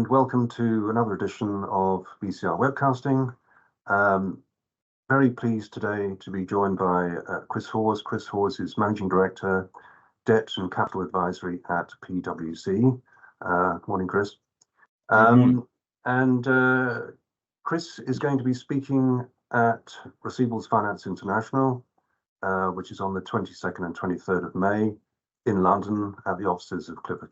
welcome to another edition of BCR Webcasting. Very pleased today to be joined by Chris Hawes. Chris Hawes is Managing Director, Debt and Capital Advisory at PwC. Morning, Chris. Good morning. And Chris is going to be speaking at Receivables Finance International, which is on the 22nd and 23rd of May in London at the offices of Clifford.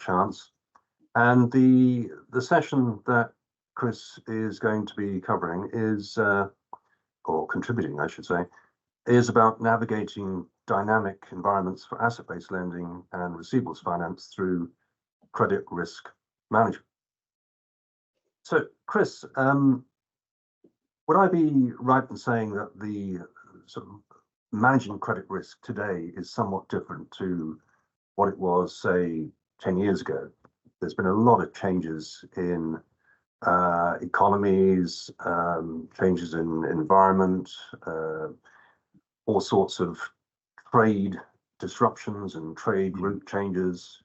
And the session that Chris is going to be covering is, or contributing, I should say, is about navigating dynamic environments for asset-based lending and receivables finance through credit risk management. So, Chris, would I be right in saying that the sort of managing credit risk today is somewhat different to what it was, say, 10 years ago? There's been a lot of changes in economies, changes in environment, all sorts of trade disruptions and trade route changes,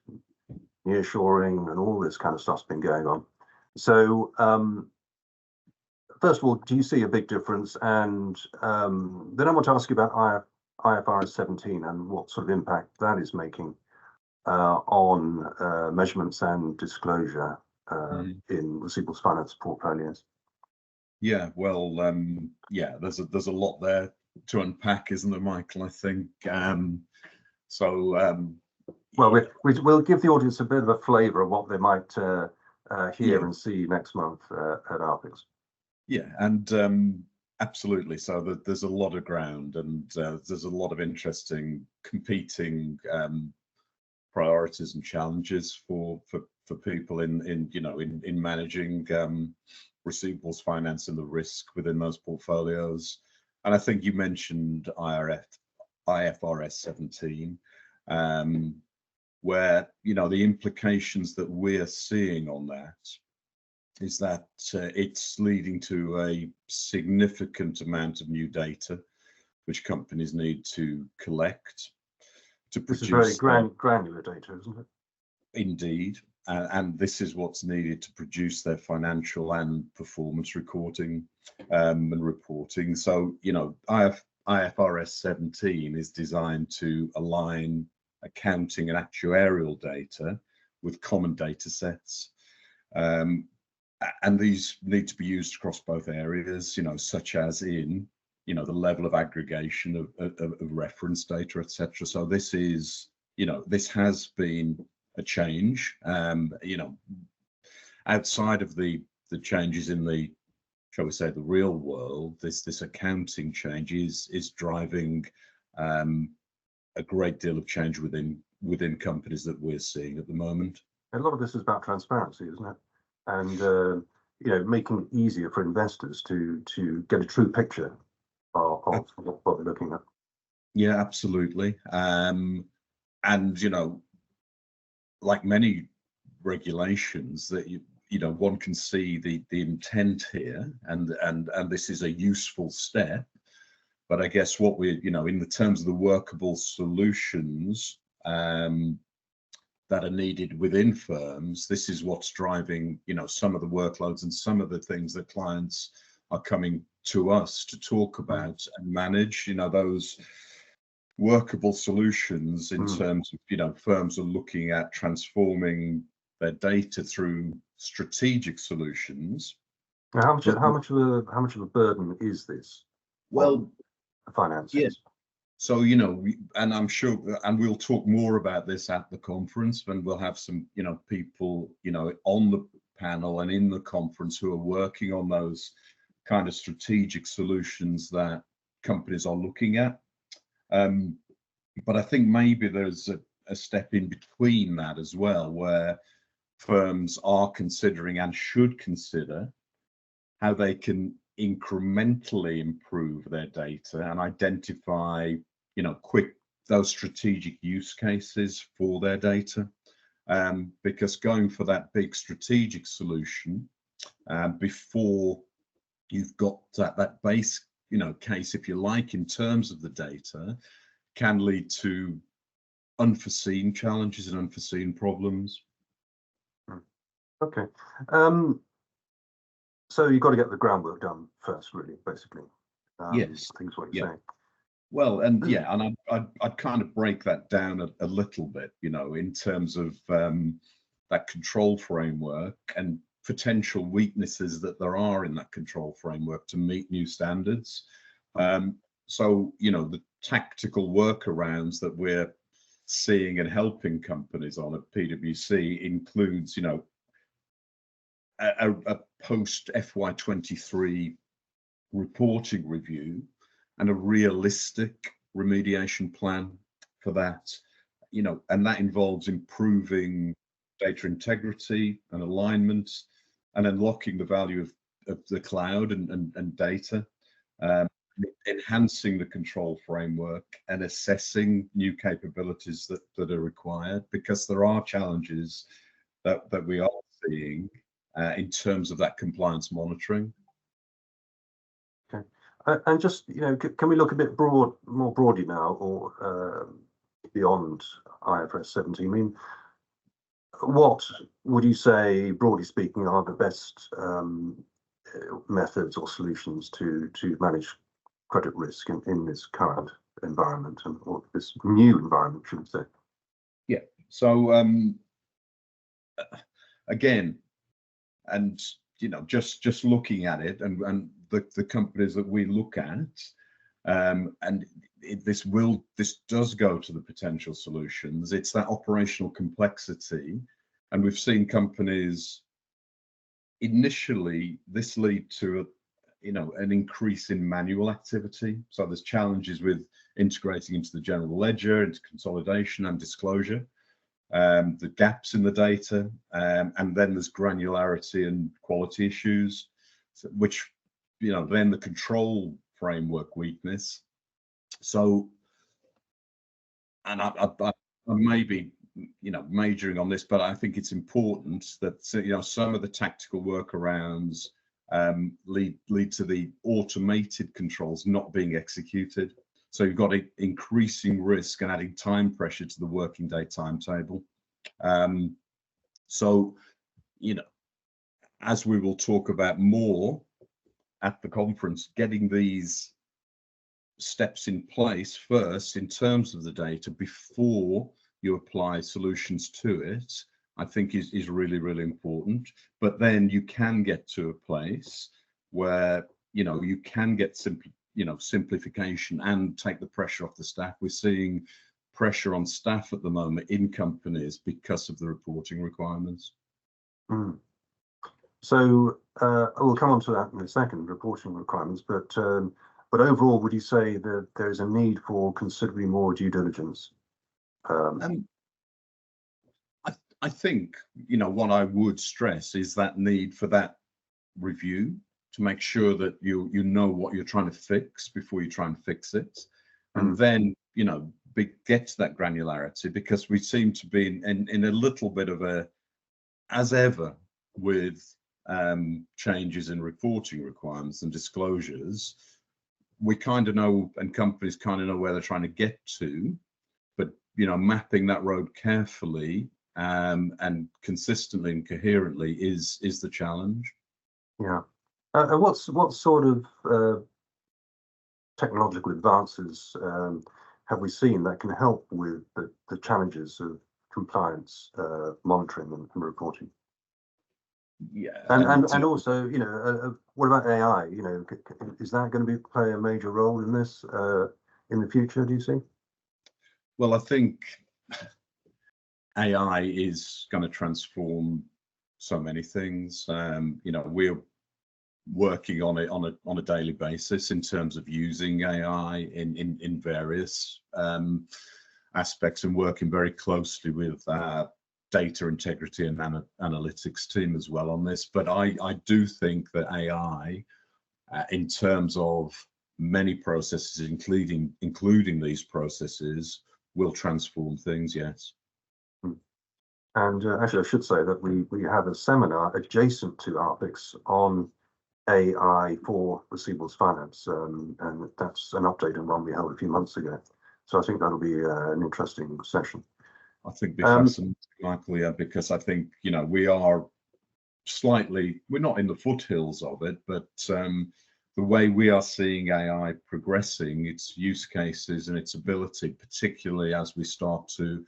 nearshoring, and all this kind of stuff's been going on. So, first of all, do you see a big difference? And then I want to ask you about IFRS 17 and what sort of impact that is making on measurements and disclosure in receivables finance portfolios. Yeah, well, yeah, there's a lot there to unpack, isn't there, Michael? I think well, we'll give the audience a bit of a flavour of what they might hear and see next month at Arpix. Yeah, and absolutely. So there's a lot of ground, and there's a lot of interesting competing priorities and challenges for people in managing receivables finance and the risk within those portfolios. And I think you mentioned IFRS 17, where the implications that we're seeing on that is that it's leading to a significant amount of new data which companies need to collect to produce. This is very granular data, isn't it? Indeed, and this is what's needed to produce their financial and performance recording and reporting. So, IFRS 17 is designed to align accounting and actuarial data with common data sets. And these need to be used across both areas, such as in, the level of aggregation of reference data, etc. So this is, this has been a change, outside of the changes in the, shall we say, the real world. This accounting change is driving a great deal of change within companies that we're seeing at the moment. A lot of this is about transparency, isn't it? And making it easier for investors to get a true picture of what they're looking at. Yeah, absolutely. And like many regulations, that one can see the intent here, and this is a useful step. But I guess what we're in the terms of the workable solutions that are needed within firms, this is what's driving some of the workloads and some of the things that clients are coming to us to talk about and manage. Those workable solutions in terms of firms are looking at transforming their data through strategic solutions. Now, how much of a burden is this? Well, finances. Yeah. So and I'm sure, and we'll talk more about this at the conference, when we'll have some people on the panel and in the conference who are working on those kind of strategic solutions that companies are looking at. But I think maybe there's a step in between that as well, where firms are considering and should consider how they can incrementally improve their data and identify, those strategic use cases for their data. Because going for that big strategic solution before you've got that base, case, if you like, in terms of the data, can lead to unforeseen challenges and unforeseen problems. Okay. So you've got to get the groundwork done first, really, basically. Yes. I think is what Yeah. you're saying. Well, and yeah, and I'd kind of break that down a little bit, you know, in terms of that control framework and potential weaknesses that there are in that control framework to meet new standards. So, you know, the tactical workarounds that we're seeing and helping companies on at PwC includes, you know, a post FY23 reporting review and a realistic remediation plan for that, you know, and that involves improving data integrity and alignment and unlocking the value of the cloud and data, enhancing the control framework and assessing new capabilities that are required, because there are challenges that we are seeing in terms of that compliance monitoring. Okay. And just, you know, can we look a bit more broadly now, or beyond IFRS 17? I mean, what would you say, broadly speaking, are the best methods or solutions to manage credit risk in this current environment, or this new environment, should we say? Yeah. So again, and you know, just looking at it, and the companies that we look at, and this does go to the potential solutions. It's that operational complexity, and we've seen companies initially this lead to an increase in manual activity. So there's challenges with integrating into the general ledger, into consolidation and disclosure, the gaps in the data, and then there's granularity and quality issues, which, then the control framework weakness. So, and I may be, majoring on this, but I think it's important that, some of the tactical workarounds lead to the automated controls not being executed. So you've got increasing risk and adding time pressure to the working day timetable. So, as we will talk about more at the conference, getting these steps in place first in terms of the data before you apply solutions to it, I think is really, really important. But then you can get to a place where, you can get simplification and take the pressure off the staff. We're seeing pressure on staff at the moment in companies because of the reporting requirements. Mm. So we'll come on to that in a second, reporting requirements, but overall, would you say that there's a need for considerably more due diligence? I think, what I would stress is that need for that review to make sure that you know what you're trying to fix before you try and fix it. And then, get to that granularity, because we seem to be in a little bit of a, as ever with changes in reporting requirements and disclosures, we kind of know, and companies kind of know where they're trying to get to, but mapping that road carefully and consistently and coherently is the challenge. Yeah. And what sort of technological advances have we seen that can help with the challenges of compliance monitoring and reporting? Yeah, and also, what about AI? Is that going to play a major role in this in the future, do you see? Well, I think AI is going to transform so many things. We're working on it on a daily basis in terms of using AI in various aspects, and working very closely with data integrity and analytics team as well on this. But I do think that AI, in terms of many processes, including these processes, will transform things. Yes. And actually, I should say that we have a seminar adjacent to ARPIX on AI for receivables finance, and that's an update on one we held a few months ago. So I think that'll be an interesting session. I think because Michael, because I think we are we're not in the foothills of it, but the way we are seeing AI progressing, its use cases and its ability, particularly as we start to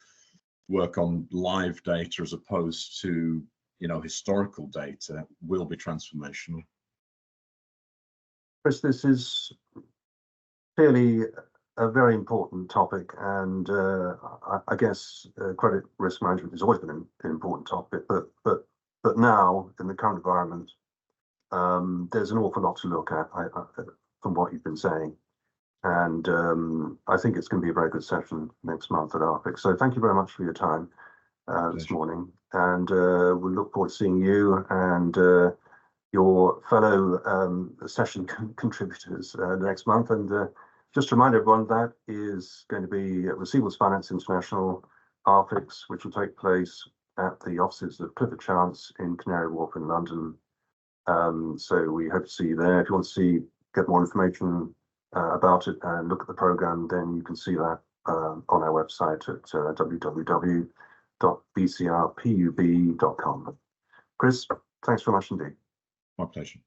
work on live data as opposed to, historical data, will be transformational. Chris, this is clearly a very important topic, and I guess credit risk management has always been an important topic, but now in the current environment, there's an awful lot to look at from what you've been saying, and I think it's going to be a very good session next month at ARPIC. So thank you very much for your time this morning, and we look forward to seeing you and your fellow session contributors next month. And just to remind everyone, that is going to be at Receivables Finance International, ARPICS, which will take place at the offices of Clifford in Canary Wharf in London. So we hope to see you there. If you want to get more information about it and look at the program, then you can see that on our website at www.bcrpub.com. Chris, thanks very much indeed. My pleasure.